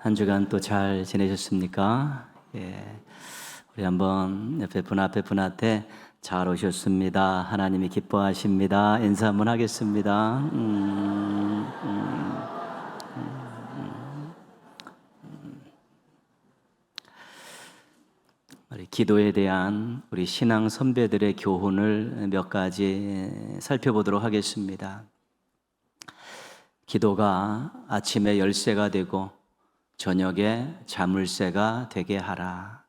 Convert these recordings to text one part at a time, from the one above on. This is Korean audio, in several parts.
한 주간 또 잘 지내셨습니까? 우리 한번 옆에 분 앞에 분한테 잘 오셨습니다. 하나님이 기뻐하십니다. 인사 한번 하겠습니다. 우리 기도에 대한 우리 신앙 선배들의 교훈을 몇 가지 살펴보도록 하겠습니다. 기도가 아침에 열쇠가 되고 저녁에 자물쇠가 되게 하라.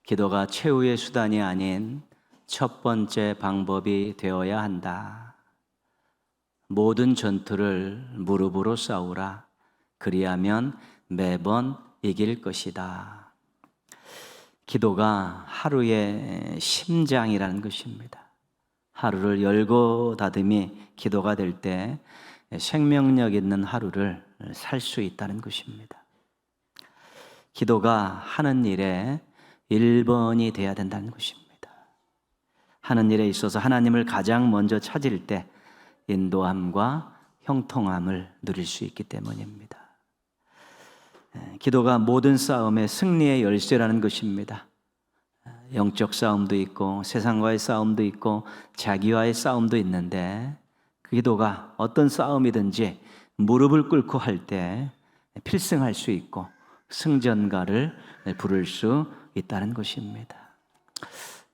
기도가 최후의 수단이 아닌 첫 번째 방법이 되어야 한다. 모든 전투를 무릎으로 싸우라. 그리하면 매번 이길 것이다. 기도가 하루의 심장이라는 것입니다. 하루를 열고 닫음이 기도가 될 때 생명력 있는 하루를 살 수 있다는 것입니다. 기도가 하는 일에 1번이 돼야 된다는 것입니다. 하는 일에 있어서 하나님을 가장 먼저 찾을 때 인도함과 형통함을 누릴 수 있기 때문입니다. 기도가 모든 싸움의 승리의 열쇠라는 것입니다. 영적 싸움도 있고 세상과의 싸움도 있고 자기와의 싸움도 있는데 그 기도가 어떤 싸움이든지 무릎을 꿇고 할 때 필승할 수 있고 승전가를 부를 수 있다는 것입니다.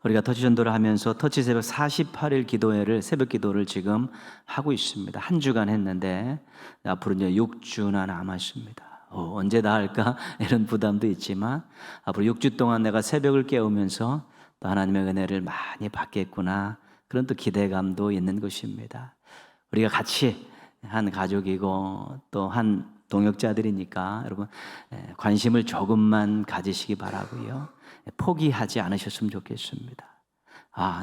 우리가 터치전도를 하면서 터치 새벽 48일 기도회를 새벽 기도를 지금 하고 있습니다. 한 주간 했는데 앞으로 이제 6주나 남았습니다. 언제 다 할까? 이런 부담도 있지만 앞으로 6주 동안 내가 새벽을 깨우면서 또 하나님의 은혜를 많이 받겠구나 그런 또 기대감도 있는 것입니다. 우리가 같이 한 가족이고 또 한 동역자들이니까 여러분 관심을 조금만 가지시기 바라고요. 포기하지 않으셨으면 좋겠습니다.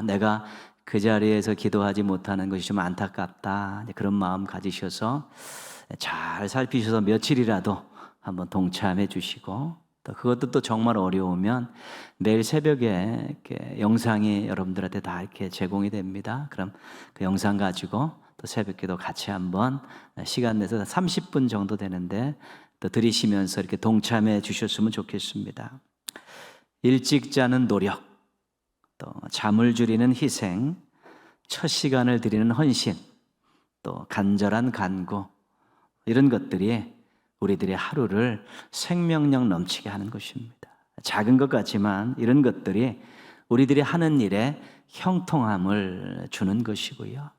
내가 그 자리에서 기도하지 못하는 것이 좀 안타깝다 그런 마음 가지셔서 잘 살피셔서 며칠이라도 한번 동참해 주시고 또 그것도 또 정말 어려우면 매일 새벽에 이렇게 영상이 여러분들한테 다 이렇게 제공이 됩니다. 그럼 그 영상 가지고 또 새벽기도 같이 한번 시간 내서 30분 정도 되는데 또 들으시면서 이렇게 동참해 주셨으면 좋겠습니다. 일찍 자는 노력, 또 잠을 줄이는 희생, 첫 시간을 드리는 헌신, 또 간절한 간구 이런 것들이 우리들의 하루를 생명력 넘치게 하는 것입니다. 작은 것 같지만 이런 것들이 우리들이 하는 일에 형통함을 주는 것이고요.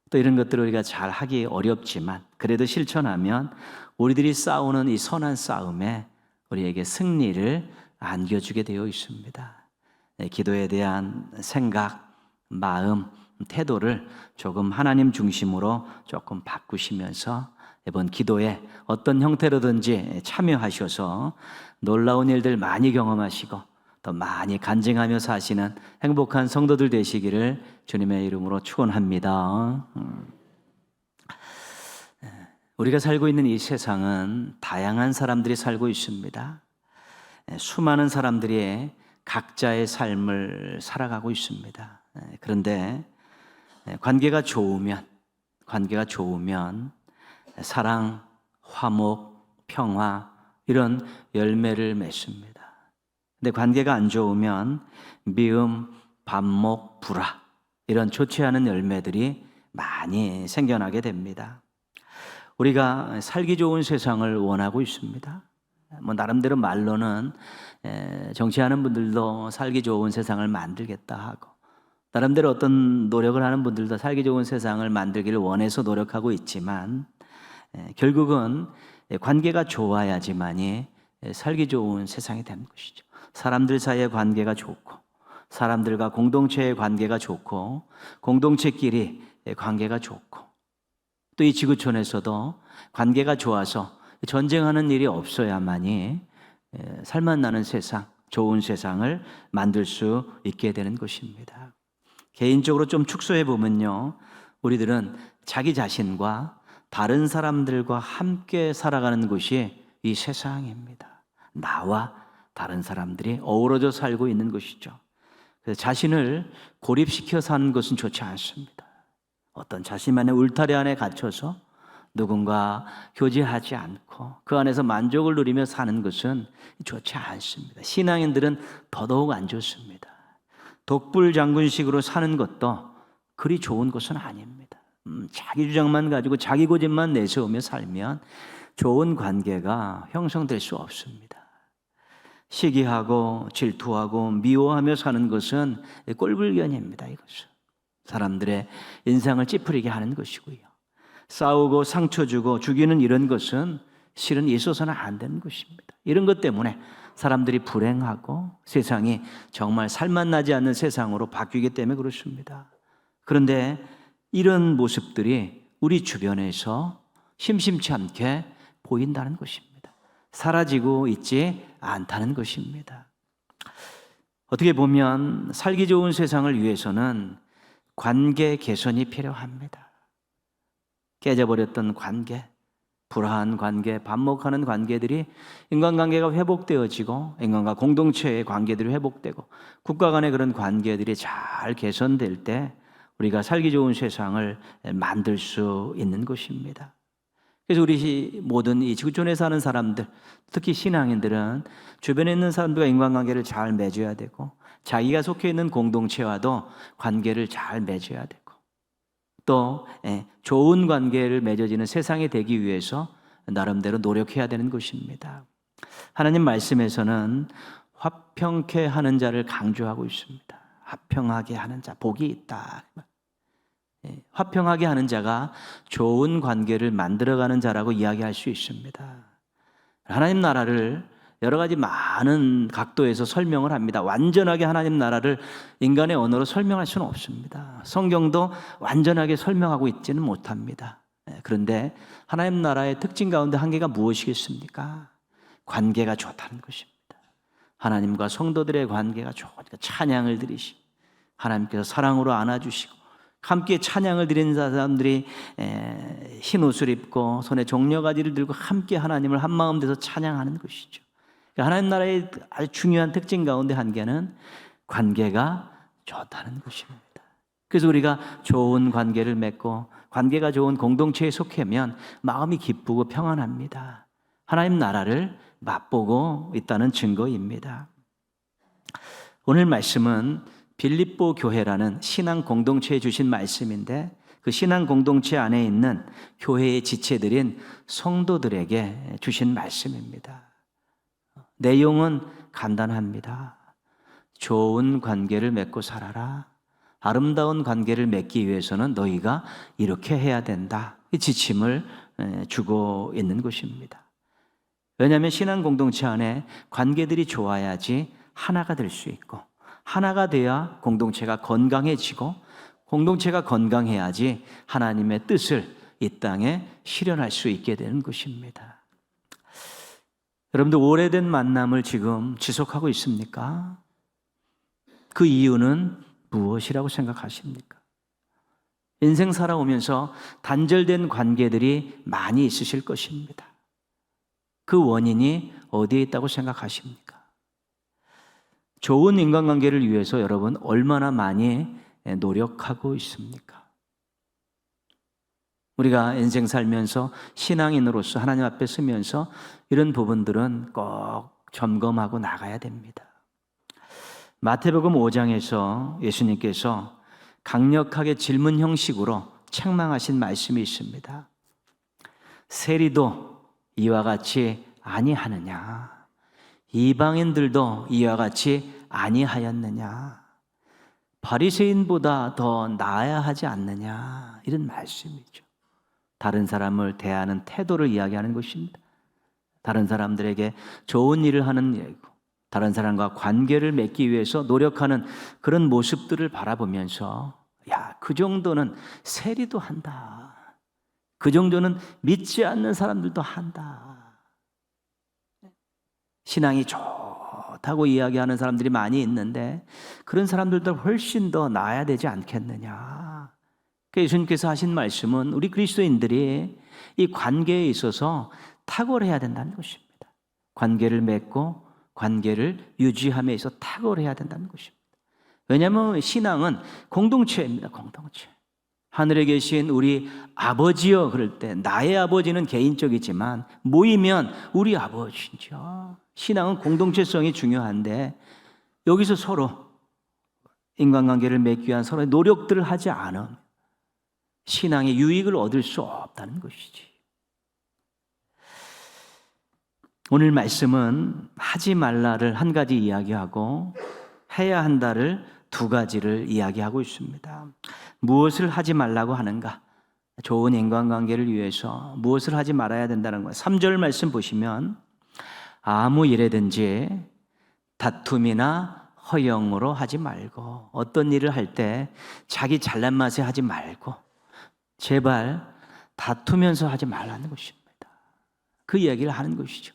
또 이런 것들을 우리가 잘 하기 어렵지만 그래도 실천하면 우리들이 싸우는 이 선한 싸움에 우리에게 승리를 안겨주게 되어 있습니다. 기도에 대한 생각, 마음, 태도를 조금 하나님 중심으로 조금 바꾸시면서 이번 기도에 어떤 형태로든지 참여하셔서 놀라운 일들 많이 경험하시고 또 많이 간증하며 사시는 행복한 성도들 되시기를 주님의 이름으로 축원합니다. 우리가 살고 있는 이 세상은 다양한 사람들이 살고 있습니다. 수많은 사람들이 각자의 삶을 살아가고 있습니다. 그런데 관계가 좋으면 사랑, 화목, 평화 이런 열매를 맺습니다. 근데 관계가 안 좋으면 미움, 반목, 불화 이런 좋지 않은 열매들이 많이 생겨나게 됩니다. 우리가 살기 좋은 세상을 원하고 있습니다. 나름대로 말로는 정치하는 분들도 살기 좋은 세상을 만들겠다 하고 나름대로 어떤 노력을 하는 분들도 살기 좋은 세상을 만들기를 원해서 노력하고 있지만 결국은 관계가 좋아야지만이 살기 좋은 세상이 되는 것이죠. 사람들 사이의 관계가 좋고 사람들과 공동체의 관계가 좋고 공동체끼리 관계가 좋고 또 이 지구촌에서도 관계가 좋아서 전쟁하는 일이 없어야만이 살맛나는 세상, 좋은 세상을 만들 수 있게 되는 것입니다. 개인적으로 좀 축소해 보면요, 우리들은 자기 자신과 다른 사람들과 함께 살아가는 것이 이 세상입니다. 나와 다른 사람들이 어우러져 살고 있는 것이죠. 그래서 자신을 고립시켜 사는 것은 좋지 않습니다. 어떤 자신만의 울타리 안에 갇혀서 누군가 교제하지 않고 그 안에서 만족을 누리며 사는 것은 좋지 않습니다. 신앙인들은 더더욱 안 좋습니다. 독불장군식으로 사는 것도 그리 좋은 것은 아닙니다. 자기 주장만 가지고 자기 고집만 내세우며 살면 좋은 관계가 형성될 수 없습니다. 시기하고 질투하고 미워하며 사는 것은 꼴불견입니다. 이것은 사람들의 인상을 찌푸리게 하는 것이고요. 싸우고 상처 주고 죽이는 이런 것은 실은 있어서는 안 되는 것입니다. 이런 것 때문에 사람들이 불행하고 세상이 정말 살맛나지 않는 세상으로 바뀌기 때문에 그렇습니다. 그런데 이런 모습들이 우리 주변에서 심심치 않게 보인다는 것입니다. 사라지고 있지 않다는 것입니다. 어떻게 보면 살기 좋은 세상을 위해서는 관계 개선이 필요합니다. 깨져버렸던 관계, 불화한 관계, 반목하는 관계들이 인간관계가 회복되어지고 인간과 공동체의 관계들이 회복되고 국가 간의 그런 관계들이 잘 개선될 때 우리가 살기 좋은 세상을 만들 수 있는 것입니다. 그래서 우리 모든 이 지구촌에 사는 사람들, 특히 신앙인들은 주변에 있는 사람들과 인간관계를 잘 맺어야 되고 자기가 속해 있는 공동체와도 관계를 잘 맺어야 되고 또 좋은 관계를 맺어지는 세상이 되기 위해서 나름대로 노력해야 되는 것입니다. 하나님 말씀에서는 화평케 하는 자를 강조하고 있습니다. 화평하게 하는 자, 복이 있다. 화평하게 하는 자가 좋은 관계를 만들어가는 자라고 이야기할 수 있습니다. 하나님 나라를 여러 가지 많은 각도에서 설명을 합니다. 완전하게 하나님 나라를 인간의 언어로 설명할 수는 없습니다. 성경도 완전하게 설명하고 있지는 못합니다. 그런데 하나님 나라의 특징 가운데 한 개가 무엇이겠습니까? 관계가 좋다는 것입니다. 하나님과 성도들의 관계가 좋으니까 찬양을 드리시고 하나님께서 사랑으로 안아주시고 함께 찬양을 드리는 사람들이 흰 옷을 입고 손에 종려가지를 들고 함께 하나님을 한마음 돼서 찬양하는 것이죠. 하나님 나라의 아주 중요한 특징 가운데 한 개는 관계가 좋다는 것입니다. 그래서 우리가 좋은 관계를 맺고 관계가 좋은 공동체에 속하면 마음이 기쁘고 평안합니다. 하나님 나라를 맛보고 있다는 증거입니다. 오늘 말씀은 빌립보 교회라는 신앙 공동체에 주신 말씀인데 그 신앙 공동체 안에 있는 교회의 지체들인 성도들에게 주신 말씀입니다. 내용은 간단합니다. 좋은 관계를 맺고 살아라. 아름다운 관계를 맺기 위해서는 너희가 이렇게 해야 된다. 이 지침을 주고 있는 것입니다. 왜냐하면 신앙 공동체 안에 관계들이 좋아야지 하나가 될 수 있고 하나가 돼야 공동체가 건강해지고 공동체가 건강해야지 하나님의 뜻을 이 땅에 실현할 수 있게 되는 것입니다. 여러분들 오래된 만남을 지금 지속하고 있습니까? 그 이유는 무엇이라고 생각하십니까? 인생 살아오면서 단절된 관계들이 많이 있으실 것입니다. 그 원인이 어디에 있다고 생각하십니까? 좋은 인간관계를 위해서 여러분 얼마나 많이 노력하고 있습니까? 우리가 인생 살면서 신앙인으로서 하나님 앞에 서면서 이런 부분들은 꼭 점검하고 나가야 됩니다. 마태복음 5장에서 예수님께서 강력하게 질문 형식으로 책망하신 말씀이 있습니다. 세리도 이와 같이 아니하느냐? 이방인들도 이와 같이 아니하였느냐? 바리새인보다 더 나아야 하지 않느냐? 이런 말씀이죠. 다른 사람을 대하는 태도를 이야기하는 것입니다. 다른 사람들에게 좋은 일을 하는 얘기고 다른 사람과 관계를 맺기 위해서 노력하는 그런 모습들을 바라보면서 야, 그 정도는 세리도 한다. 그 정도는 믿지 않는 사람들도 한다. 신앙이 좋다고 이야기하는 사람들이 많이 있는데 그런 사람들도 훨씬 더 나아야 되지 않겠느냐. 예수님께서 하신 말씀은 우리 그리스도인들이 이 관계에 있어서 탁월해야 된다는 것입니다. 관계를 맺고 관계를 유지함에 있어서 탁월해야 된다는 것입니다. 왜냐하면 신앙은 공동체입니다. 공동체. 하늘에 계신 우리 아버지여 그럴 때 나의 아버지는 개인적이지만 모이면 우리 아버지죠. 신앙은 공동체성이 중요한데 여기서 서로 인간관계를 맺기 위한 서로의 노력들을 하지 않으면 신앙의 유익을 얻을 수 없다는 것이지. 오늘 말씀은 하지 말라를 한 가지 이야기하고 해야 한다를 두 가지를 이야기하고 있습니다. 무엇을 하지 말라고 하는가? 좋은 인간관계를 위해서 무엇을 하지 말아야 된다는 거예요. 3절 말씀 보시면 아무 일에든지 다툼이나 허영으로 하지 말고, 어떤 일을 할 때 자기 잘난 맛에 하지 말고 제발 다투면서 하지 말라는 것입니다. 그 이야기를 하는 것이죠.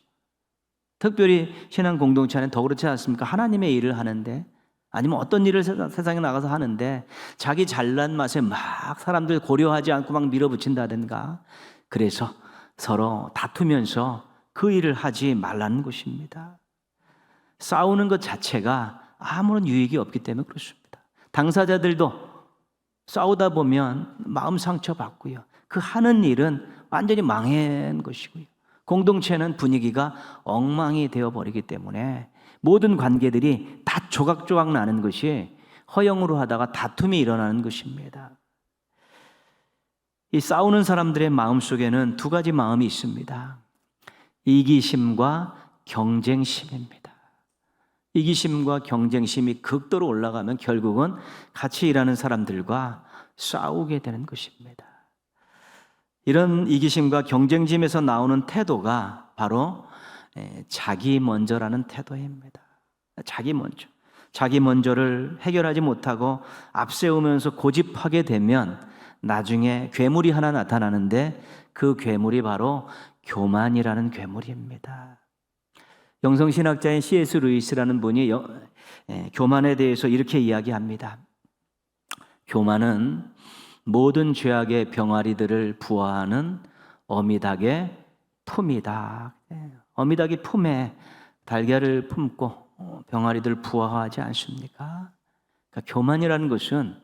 특별히 신앙 공동체 안에 더 그렇지 않습니까? 하나님의 일을 하는데, 아니면 어떤 일을 세상에 나가서 하는데 자기 잘난 맛에 막 사람들 고려하지 않고 막 밀어붙인다든가, 그래서 서로 다투면서 그 일을 하지 말라는 것입니다. 싸우는 것 자체가 아무런 유익이 없기 때문에 그렇습니다. 당사자들도 싸우다 보면 마음 상처받고요, 그 하는 일은 완전히 망한 것이고요, 공동체는 분위기가 엉망이 되어버리기 때문에 모든 관계들이 다 조각조각 나는 것이 허영으로 하다가 다툼이 일어나는 것입니다. 이 싸우는 사람들의 마음속에는 두 가지 마음이 있습니다. 이기심과 경쟁심입니다. 이기심과 경쟁심이 극도로 올라가면 결국은 같이 일하는 사람들과 싸우게 되는 것입니다. 이런 이기심과 경쟁심에서 나오는 태도가 바로 자기 먼저라는 태도입니다. 자기 먼저를 해결하지 못하고 앞세우면서 고집하게 되면 나중에 괴물이 하나 나타나는데 그 괴물이 바로 교만이라는 괴물입니다. 영성신학자인 C.S. 루이스라는 분이 교만에 대해서 이렇게 이야기합니다. 교만은 모든 죄악의 병아리들을 부화하는 어미닭의 품이다. 어미닭이 품에 달걀을 품고 병아리들 부화하지 않습니까? 그러니까 교만이라는 것은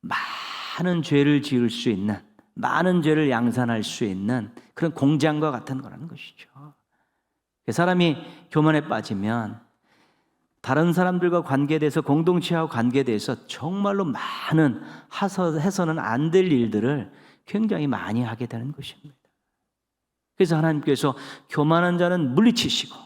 많은 죄를 지을 수 있는, 많은 죄를 양산할 수 있는 그런 공장과 같은 거라는 것이죠. 사람이 교만에 빠지면 다른 사람들과 관계돼서, 공동체와 관계돼서 정말로 많은 해서는 안 될 일들을 굉장히 많이 하게 되는 것입니다. 그래서 하나님께서 교만한 자는 물리치시고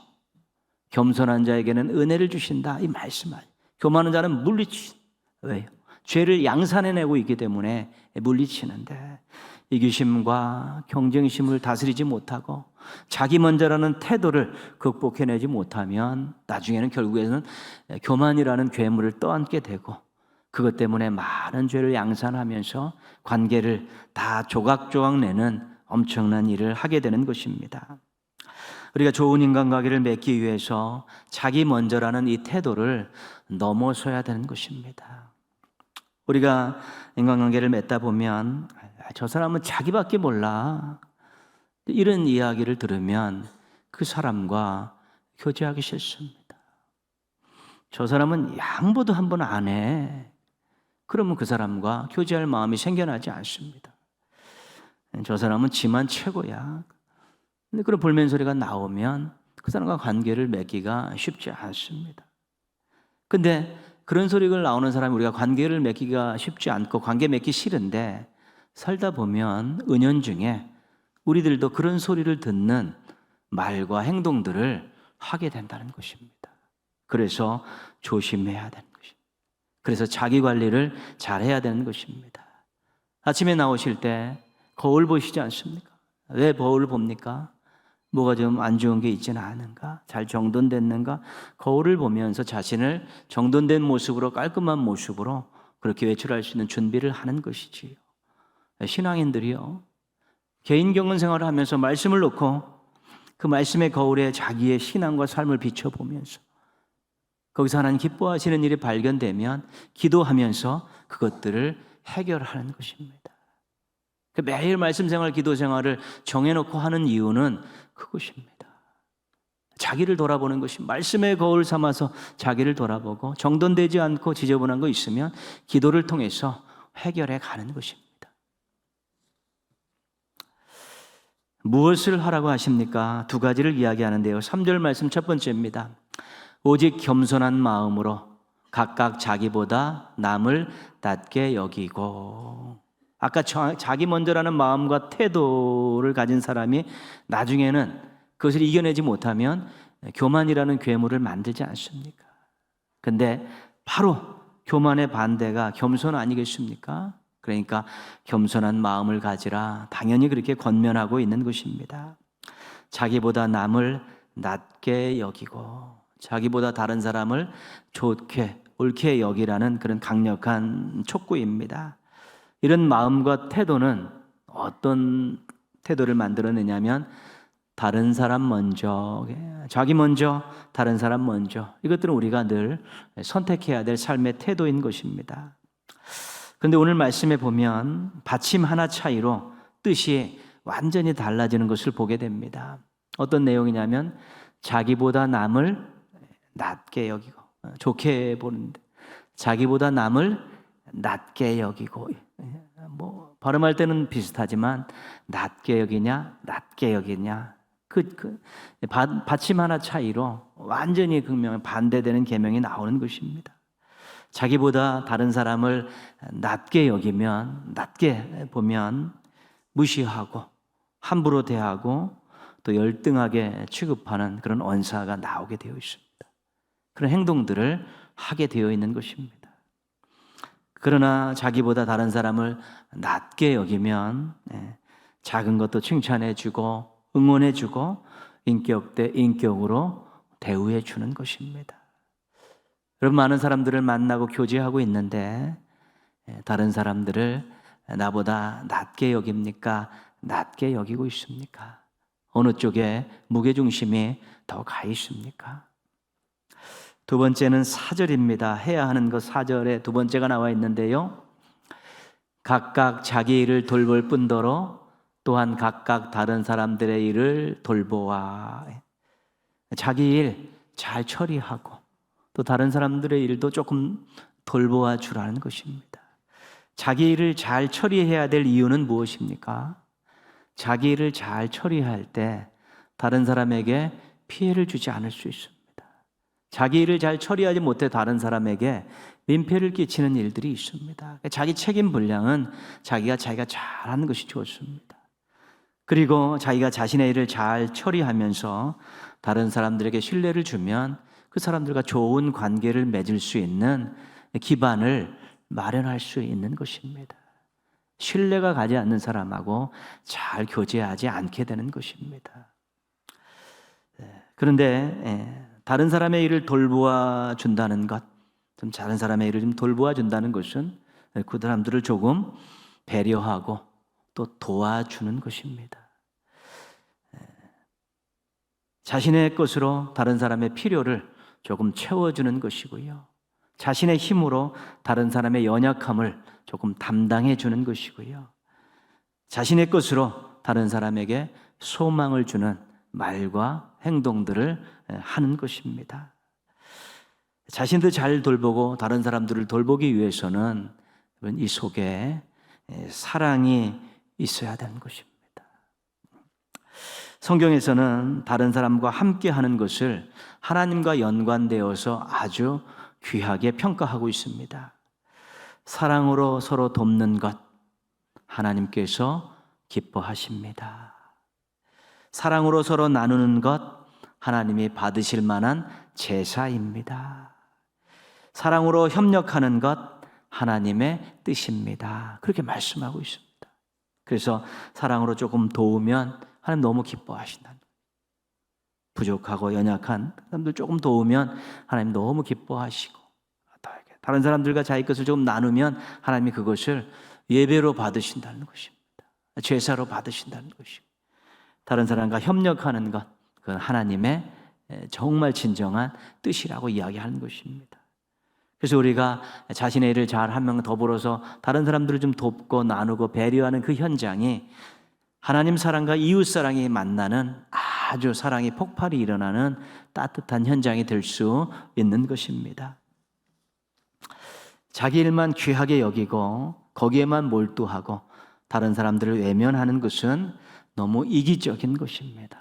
겸손한 자에게는 은혜를 주신다, 이 말씀을. 교만한 자는 물리치신다. 왜요? 죄를 양산해내고 있기 때문에 물리치는데, 이기심과 경쟁심을 다스리지 못하고 자기 먼저라는 태도를 극복해내지 못하면 나중에는 결국에는 교만이라는 괴물을 떠안게 되고, 그것 때문에 많은 죄를 양산하면서 관계를 다 조각조각 내는 엄청난 일을 하게 되는 것입니다. 우리가 좋은 인간관계를 맺기 위해서 자기 먼저라는 이 태도를 넘어서야 되는 것입니다. 우리가 인간관계를 맺다 보면 저 사람은 자기밖에 몰라, 이런 이야기를 들으면 그 사람과 교제하기 싫습니다. 저 사람은 양보도 한 번 안 해. 그러면 그 사람과 교제할 마음이 생겨나지 않습니다. 저 사람은 지만 최고야. 근데 그런 볼멘소리가 나오면 그 사람과 관계를 맺기가 쉽지 않습니다. 근데 그런 소리가 나오는 사람이 우리가 관계를 맺기가 쉽지 않고 관계 맺기 싫은데, 살다 보면 은연중에 우리들도 그런 소리를 듣는 말과 행동들을 하게 된다는 것입니다. 그래서 조심해야 되는 것입니다. 그래서 자기 관리를 잘 해야 되는 것입니다. 아침에 나오실 때 거울 보시지 않습니까? 왜 거울을 봅니까? 뭐가 좀 안 좋은 게 있지는 않은가? 잘 정돈됐는가? 거울을 보면서 자신을 정돈된 모습으로, 깔끔한 모습으로 그렇게 외출할 수 있는 준비를 하는 것이지요. 신앙인들이요, 개인 경건 생활을 하면서 말씀을 놓고 그 말씀의 거울에 자기의 신앙과 삶을 비춰보면서 거기서 하나님 기뻐하시는 일이 발견되면 기도하면서 그것들을 해결하는 것입니다. 매일 말씀 생활, 기도 생활을 정해놓고 하는 이유는 그것입니다. 자기를 돌아보는 것이, 말씀의 거울 삼아서 자기를 돌아보고 정돈되지 않고 지저분한 거 있으면 기도를 통해서 해결해 가는 것입니다. 무엇을 하라고 하십니까? 두 가지를 이야기하는데요. 3절 말씀 첫 번째입니다. 오직 겸손한 마음으로 각각 자기보다 남을 낮게 여기고. 아까 자기 먼저라는 마음과 태도를 가진 사람이 나중에는 그것을 이겨내지 못하면 교만이라는 괴물을 만들지 않습니까? 근데 바로 교만의 반대가 겸손 아니겠습니까? 그러니까 겸손한 마음을 가지라, 당연히 그렇게 권면하고 있는 것입니다. 자기보다 남을 낮게 여기고 자기보다 다른 사람을 좋게 옳게 여기라는 그런 강력한 촉구입니다. 이런 마음과 태도는 어떤 태도를 만들어내냐면 다른 사람 먼저, 자기 먼저, 다른 사람 먼저, 이것들은 우리가 늘 선택해야 될 삶의 태도인 것입니다. 그런데 오늘 말씀에 보면 받침 하나 차이로 뜻이 완전히 달라지는 것을 보게 됩니다. 어떤 내용이냐면 자기보다 남을 낮게 여기고, 좋게 보는데 자기보다 남을 낮게 여기고, 발음할 때는 비슷하지만 낮게 여기냐 낮게 여기냐, 받침 하나 차이로 완전히 반대되는 계명이 나오는 것입니다. 자기보다 다른 사람을 낮게 여기면, 낮게 보면 무시하고 함부로 대하고 또 열등하게 취급하는 그런 언사가 나오게 되어 있습니다. 그런 행동들을 하게 되어 있는 것입니다. 그러나 자기보다 다른 사람을 낮게 여기면 작은 것도 칭찬해주고 응원해주고 인격 대 인격으로 대우해 주는 것입니다. 여러분, 많은 사람들을 만나고 교제하고 있는데 다른 사람들을 나보다 낮게 여깁니까? 낮게 여기고 있습니까? 어느 쪽에 무게중심이 더 가 있습니까? 두 번째는 4절입니다. 해야 하는 것 4절에 두 번째가 나와 있는데요. 각각 자기 일을 돌볼 뿐더러 또한 각각 다른 사람들의 일을 돌보아. 자기 일 잘 처리하고 또 다른 사람들의 일도 조금 돌보아 주라는 것입니다. 자기 일을 잘 처리해야 될 이유는 무엇입니까? 자기 일을 잘 처리할 때 다른 사람에게 피해를 주지 않을 수 있습니다. 자기 일을 잘 처리하지 못해 다른 사람에게 민폐를 끼치는 일들이 있습니다. 자기 책임 분량은 자기가 잘하는 것이 좋습니다. 그리고 자기가 자신의 일을 잘 처리하면서 다른 사람들에게 신뢰를 주면 그 사람들과 좋은 관계를 맺을 수 있는 기반을 마련할 수 있는 것입니다. 신뢰가 가지 않는 사람하고 잘 교제하지 않게 되는 것입니다. 그런데 다른 사람의 일을 돌보아 준다는 것, 좀 다른 사람의 일을 좀 돌보아 준다는 것은 그 사람들을 조금 배려하고 또 도와주는 것입니다. 자신의 것으로 다른 사람의 필요를 조금 채워주는 것이고요. 자신의 힘으로 다른 사람의 연약함을 조금 담당해 주는 것이고요. 자신의 것으로 다른 사람에게 소망을 주는 말과 행동들을 하는 것입니다. 자신도 잘 돌보고 다른 사람들을 돌보기 위해서는 이 속에 사랑이 있어야 되는 것입니다. 성경에서는 다른 사람과 함께 하는 것을 하나님과 연관되어서 아주 귀하게 평가하고 있습니다. 사랑으로 서로 돕는 것, 하나님께서 기뻐하십니다. 사랑으로 서로 나누는 것, 하나님이 받으실 만한 제사입니다. 사랑으로 협력하는 것, 하나님의 뜻입니다. 그렇게 말씀하고 있습니다. 그래서 사랑으로 조금 도우면 하나님 너무 기뻐하신다는 거예요. 부족하고 연약한 사람들 조금 도우면 하나님 너무 기뻐하시고, 다른 사람들과 자기 것을 조금 나누면 하나님이 그것을 예배로 받으신다는 것입니다. 제사로 받으신다는 것입니다. 다른 사람과 협력하는 것, 그건 하나님의 정말 진정한 뜻이라고 이야기하는 것입니다. 그래서 우리가 자신의 일을 잘하면 더불어서 다른 사람들을 좀 돕고 나누고 배려하는 그 현장이 하나님 사랑과 이웃 사랑이 만나는 아주 사랑의 폭발이 일어나는 따뜻한 현장이 될 수 있는 것입니다. 자기 일만 귀하게 여기고 거기에만 몰두하고 다른 사람들을 외면하는 것은 너무 이기적인 것입니다.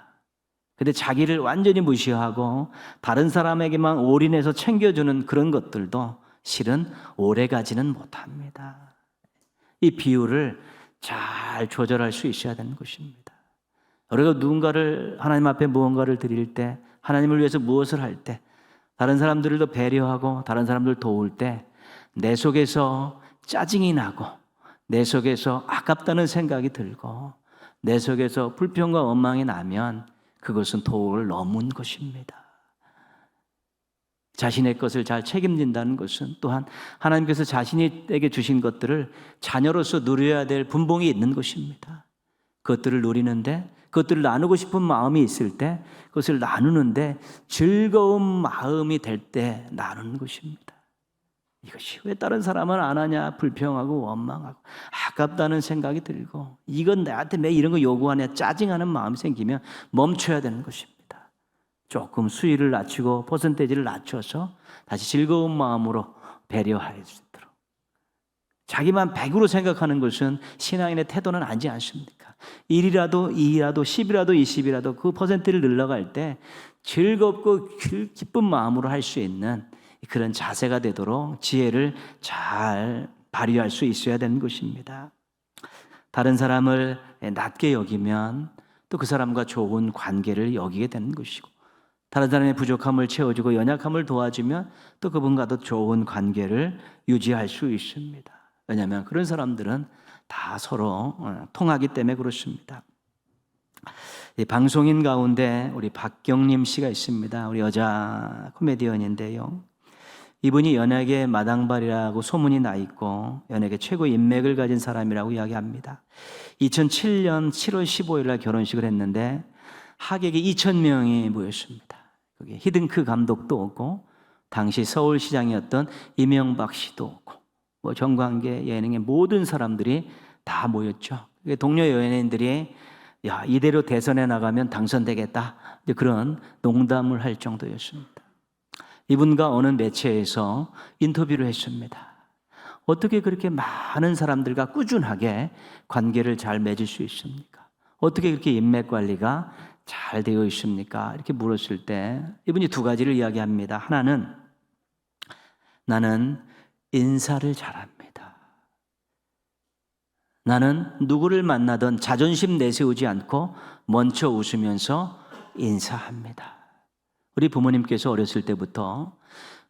근데 자기를 완전히 무시하고 다른 사람에게만 올인해서 챙겨주는 그런 것들도 실은 오래가지는 못합니다. 이 비율을 잘 조절할 수 있어야 되는 것입니다. 우리가 누군가를 하나님 앞에 무언가를 드릴 때, 하나님을 위해서 무엇을 할 때, 다른 사람들을 더 배려하고 다른 사람들을 도울 때 내 속에서 짜증이 나고 내 속에서 아깝다는 생각이 들고 내 속에서 불평과 원망이 나면 그것은 도를 넘은 것입니다. 자신의 것을 잘 책임진다는 것은 또한 하나님께서 자신에게 주신 것들을 자녀로서 누려야 될 분봉이 있는 것입니다. 그것들을 누리는데, 그것들을 나누고 싶은 마음이 있을 때 그것을 나누는데 즐거운 마음이 될 때 나누는 것입니다. 이것이 왜 다른 사람은 안 하냐 불평하고 원망하고 아깝다는 생각이 들고 이건 나한테 왜 이런 거 요구하냐 짜증하는 마음이 생기면 멈춰야 되는 것입니다. 조금 수위를 낮추고 퍼센테이지를 낮춰서 다시 즐거운 마음으로 배려할 수 있도록. 자기만 100으로 생각하는 것은 신앙인의 태도는 아니지 않습니까? 1이라도 2라도 10이라도 20이라도 그 퍼센트를 늘려갈 때 즐겁고 기쁜 마음으로 할 수 있는 그런 자세가 되도록 지혜를 잘 발휘할 수 있어야 되는 것입니다. 다른 사람을 낮게 여기면 또 그 사람과 좋은 관계를 여기게 되는 것이고, 다른 사람의 부족함을 채워주고 연약함을 도와주면 또 그분과도 좋은 관계를 유지할 수 있습니다. 왜냐하면 그런 사람들은 다 서로 통하기 때문에 그렇습니다. 이 방송인 가운데 우리 박경림 씨가 있습니다. 우리 여자 코미디언인데요. 이분이 연예계 마당발이라고 소문이 나 있고 연예계 최고 인맥을 가진 사람이라고 이야기합니다. 2007년 7월 15일 날 결혼식을 했는데 하객이 2,000명이 모였습니다. 거기에 히딩크 감독도 오고 당시 서울시장이었던 이명박 씨도 오고 뭐 정관계 예능의 모든 사람들이 다 모였죠. 동료 연예인들이 야 이대로 대선에 나가면 당선되겠다 그런 농담을 할 정도였습니다. 이분과 어느 매체에서 인터뷰를 했습니다. 어떻게 그렇게 많은 사람들과 꾸준하게 관계를 잘 맺을 수 있습니까? 어떻게 그렇게 인맥 관리가 잘 되어 있습니까? 이렇게 물었을 때 이분이 두 가지를 이야기합니다. 하나는 나는 인사를 잘합니다. 나는 누구를 만나든 자존심 내세우지 않고 먼저 웃으면서 인사합니다. 우리 부모님께서 어렸을 때부터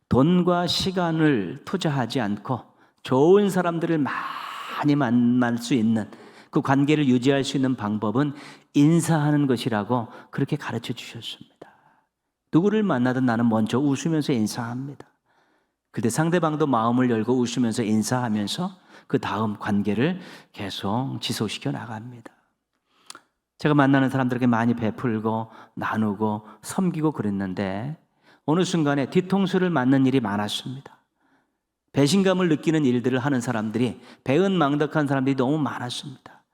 돈과 시간을 투자하지 않고 좋은 사람들을 많이 만날 수 있는 그 관계를 유지할 수 있는 방법은 인사하는 것이라고 그렇게 가르쳐 주셨습니다. 누구를 만나든 나는 먼저 웃으면서 인사합니다. 그때 상대방도 마음을 열고 웃으면서 인사하면서 그 다음 관계를 계속 지속시켜 나갑니다. 제가 만나는 사람들에게 많이 베풀고 나누고 섬기고 그랬는데 어느 순간에 뒤통수를 맞는 일이 많았습니다. 배신감을 느끼는 일들을 하는 사람들이 배은망덕한 사람들이 너무 많았습니다.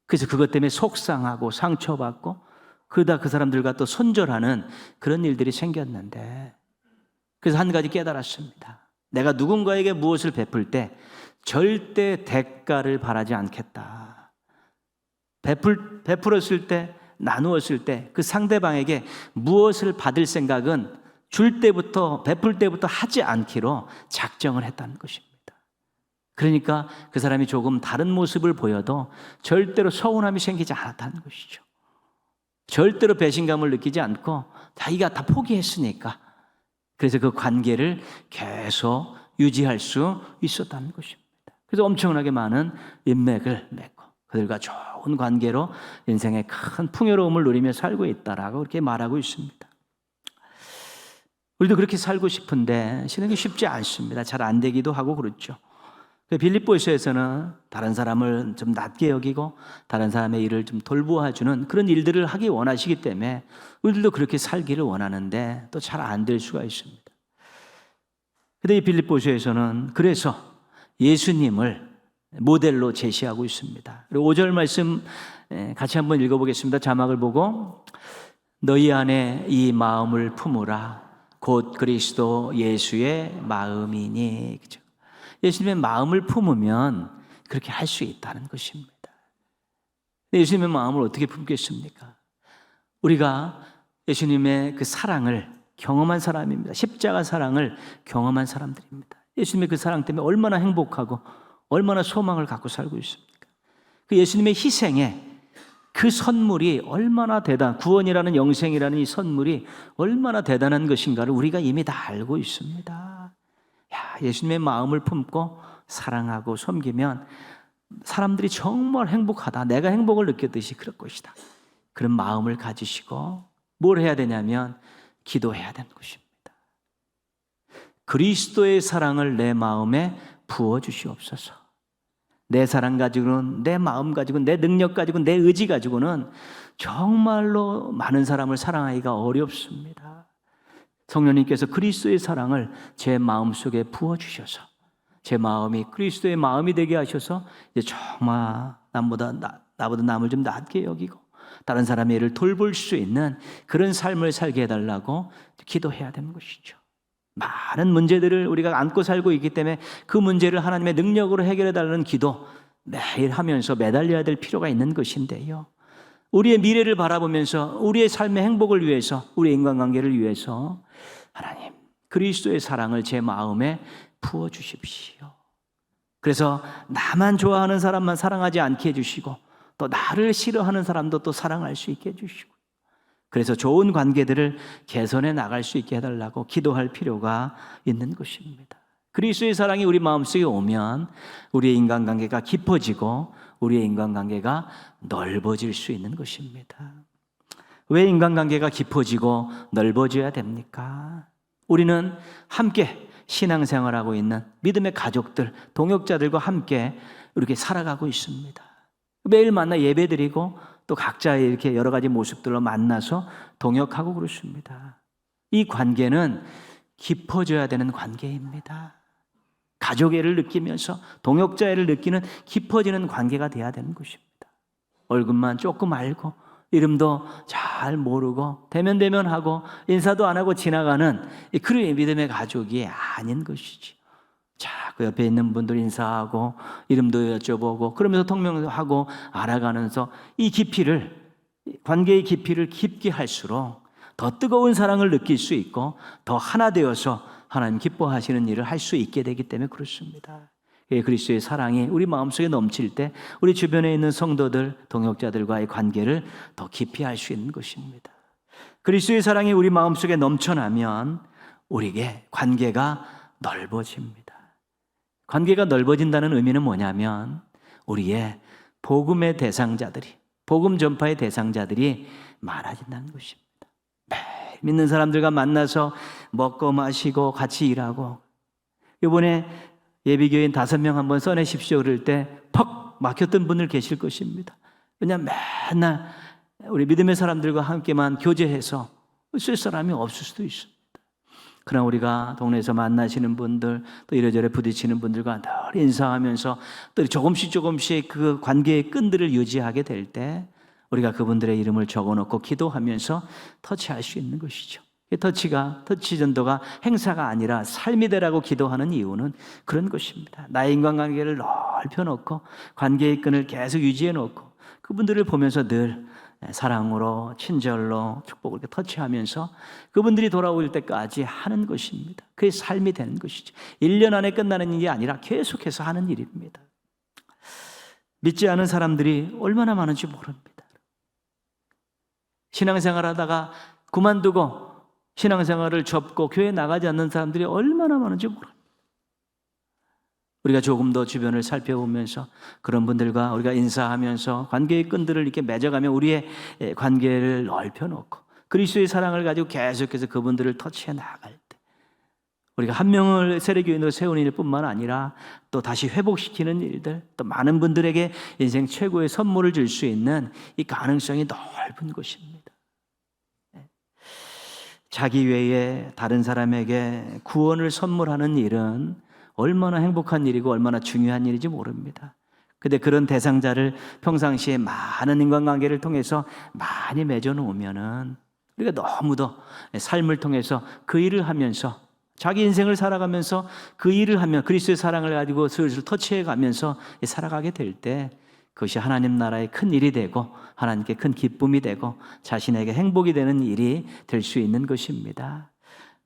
그래서 그것 때문에 속상하고 상처받고 그러다 그 사람들과 또 손절하는 그런 일들이 생겼는데 그래서 한 가지 깨달았습니다. 내가 누군가에게 무엇을 베풀 때 절대 대가를 바라지 않겠다. 베풀었을 때, 나누었을 때 그 상대방에게 무엇을 받을 생각은 줄 때부터, 베풀 때부터 하지 않기로 작정을 했다는 것입니다. 그러니까 그 사람이 조금 다른 모습을 보여도 절대로 서운함이 생기지 않았다는 것이죠. 절대로 배신감을 느끼지 않고 자기가 다 포기했으니까 그래서 그 관계를 계속 유지할 수 있었다는 것입니다. 그래서 엄청나게 많은 인맥을 맺고 그들과 좋은 관계로 인생의 큰 풍요로움을 누리며 살고 있다라고 그렇게 말하고 있습니다. 우리도 그렇게 살고 싶은데 실행이 쉽지 않습니다. 잘 안 되기도 하고 그렇죠. 빌립보서에서는 다른 사람을 좀 낮게 여기고 다른 사람의 일을 좀 돌보아주는 그런 일들을 하기 원하시기 때문에 우리들도 그렇게 살기를 원하는데 또 잘 안 될 수가 있습니다. 그런데 이 빌립보서에서는 그래서 예수님을 모델로 제시하고 있습니다. 그리고 5절 말씀 같이 한번 읽어보겠습니다. 자막을 보고 너희 안에 이 마음을 품으라 곧 그리스도 예수의 마음이니. 그죠? 예수님의 마음을 품으면 그렇게 할 수 있다는 것입니다. 예수님의 마음을 어떻게 품겠습니까? 우리가 예수님의 그 사랑을 경험한 사람입니다. 십자가 사랑을 경험한 사람들입니다. 예수님의 그 사랑 때문에 얼마나 행복하고 얼마나 소망을 갖고 살고 있습니까? 그 예수님의 희생에 그 선물이 얼마나 구원이라는 영생이라는 이 선물이 얼마나 대단한 것인가를 우리가 이미 다 알고 있습니다. 예수님의 마음을 품고 사랑하고 섬기면 사람들이 정말 행복하다, 내가 행복을 느꼈듯이 그럴 것이다, 그런 마음을 가지시고 뭘 해야 되냐면 기도해야 되는 것입니다. 그리스도의 사랑을 내 마음에 부어주시옵소서. 내 사랑 가지고는, 내 마음 가지고는, 내 능력 가지고는, 내 의지 가지고는 정말로 많은 사람을 사랑하기가 어렵습니다. 성령님께서 그리스도의 사랑을 제 마음속에 부어주셔서 제 마음이 그리스도의 마음이 되게 하셔서 이제 정말 나보다 남을 좀 낫게 여기고 다른 사람의 일을 돌볼 수 있는 그런 삶을 살게 해달라고 기도해야 되는 것이죠. 많은 문제들을 우리가 안고 살고 있기 때문에 그 문제를 하나님의 능력으로 해결해달라는 기도 매일 하면서 매달려야 될 필요가 있는 것인데요, 우리의 미래를 바라보면서 우리의 삶의 행복을 위해서, 우리의 인간관계를 위해서 하나님 그리스도의 사랑을 제 마음에 부어주십시오. 그래서 나만 좋아하는 사람만 사랑하지 않게 해주시고 또 나를 싫어하는 사람도 또 사랑할 수 있게 해주시고, 그래서 좋은 관계들을 개선해 나갈 수 있게 해달라고 기도할 필요가 있는 것입니다. 그리스도의 사랑이 우리 마음속에 오면 우리의 인간관계가 깊어지고 우리의 인간관계가 넓어질 수 있는 것입니다. 왜 인간관계가 깊어지고 넓어져야 됩니까? 우리는 함께 신앙생활하고 있는 믿음의 가족들, 동역자들과 함께 이렇게 살아가고 있습니다. 매일 만나 예배드리고 또 각자의 이렇게 여러 가지 모습들로 만나서 동역하고 그렇습니다. 이 관계는 깊어져야 되는 관계입니다. 가족애를 느끼면서 동역자애를 느끼는 깊어지는 관계가 돼야 되는 것입니다. 얼굴만 조금 알고 이름도 잘 모르고 대면하고 인사도 안 하고 지나가는 그런 믿음의 가족이 아닌 것이지. 자, 그 옆에 있는 분들 인사하고 이름도 여쭤보고 그러면서 통명하고 알아가면서 이 깊이를, 관계의 깊이를 깊게 할수록 더 뜨거운 사랑을 느낄 수 있고 더 하나 되어서 하나님 기뻐하시는 일을 할 수 있게 되기 때문에 그렇습니다. 그리스도의 사랑이 우리 마음속에 넘칠 때 우리 주변에 있는 성도들, 동역자들과의 관계를 더 깊이 할 수 있는 것입니다. 그리스도의 사랑이 우리 마음속에 넘쳐나면 우리에게 관계가 넓어집니다. 관계가 넓어진다는 의미는 뭐냐면 우리의 복음의 대상자들이, 복음 전파의 대상자들이 많아진다는 것입니다. 매일 믿는 사람들과 만나서 먹고 마시고 같이 일하고, 이번에 예비교인 5명 한번 써내십시오 그럴 때 퍽 막혔던 분들 계실 것입니다. 왜냐하면 맨날 우리 믿음의 사람들과 함께만 교제해서 쓸 사람이 없을 수도 있습니다. 그러나 우리가 동네에서 만나시는 분들, 또 이래저래 부딪히는 분들과 늘 인사하면서 또 조금씩 그 관계의 끈들을 유지하게 될 때 우리가 그분들의 이름을 적어놓고 기도하면서 터치할 수 있는 것이죠. 터치 전도가 행사가 아니라 삶이 되라고 기도하는 이유는 그런 것입니다. 나의 인간관계를 넓혀놓고 관계의 끈을 계속 유지해놓고 그분들을 보면서 늘 사랑으로 친절로 축복을 이렇게 터치하면서 그분들이 돌아올 때까지 하는 것입니다. 그게 삶이 되는 것이죠. 1년 안에 끝나는 일이 아니라 계속해서 하는 일입니다. 믿지 않은 사람들이 얼마나 많은지 모릅니다. 신앙생활 하다가 그만두고 신앙생활을 접고 교회 나가지 않는 사람들이 얼마나 많은지 모릅니다. 우리가 조금 더 주변을 살펴보면서 그런 분들과 우리가 인사하면서 관계의 끈들을 이렇게 맺어가며 우리의 관계를 넓혀놓고 그리스도의 사랑을 가지고 계속해서 그분들을 터치해 나갈 때 우리가 한 명을 세례교인으로 세우는 일뿐만 아니라 또 다시 회복시키는 일들, 또 많은 분들에게 인생 최고의 선물을 줄 수 있는 이 가능성이 넓은 것입니다. 자기 외에 다른 사람에게 구원을 선물하는 일은 얼마나 행복한 일이고 얼마나 중요한 일인지 모릅니다. 근데 그런 대상자를 평상시에 많은 인간관계를 통해서 많이 맺어놓으면은 우리가 너무도 삶을 통해서 그 일을 하면서 자기 인생을 살아가면서 그 일을 하면 그리스도의 사랑을 가지고 슬슬 터치해 가면서 살아가게 될 때 그것이 하나님 나라의 큰 일이 되고 하나님께 큰 기쁨이 되고 자신에게 행복이 되는 일이 될 수 있는 것입니다.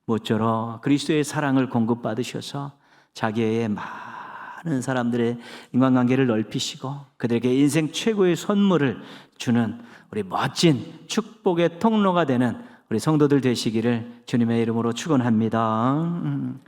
모쪼록 그리스도의 사랑을 공급받으셔서 자기의 많은 사람들의 인간관계를 넓히시고 그들에게 인생 최고의 선물을 주는 우리 멋진 축복의 통로가 되는 우리 성도들 되시기를 주님의 이름으로 축원합니다.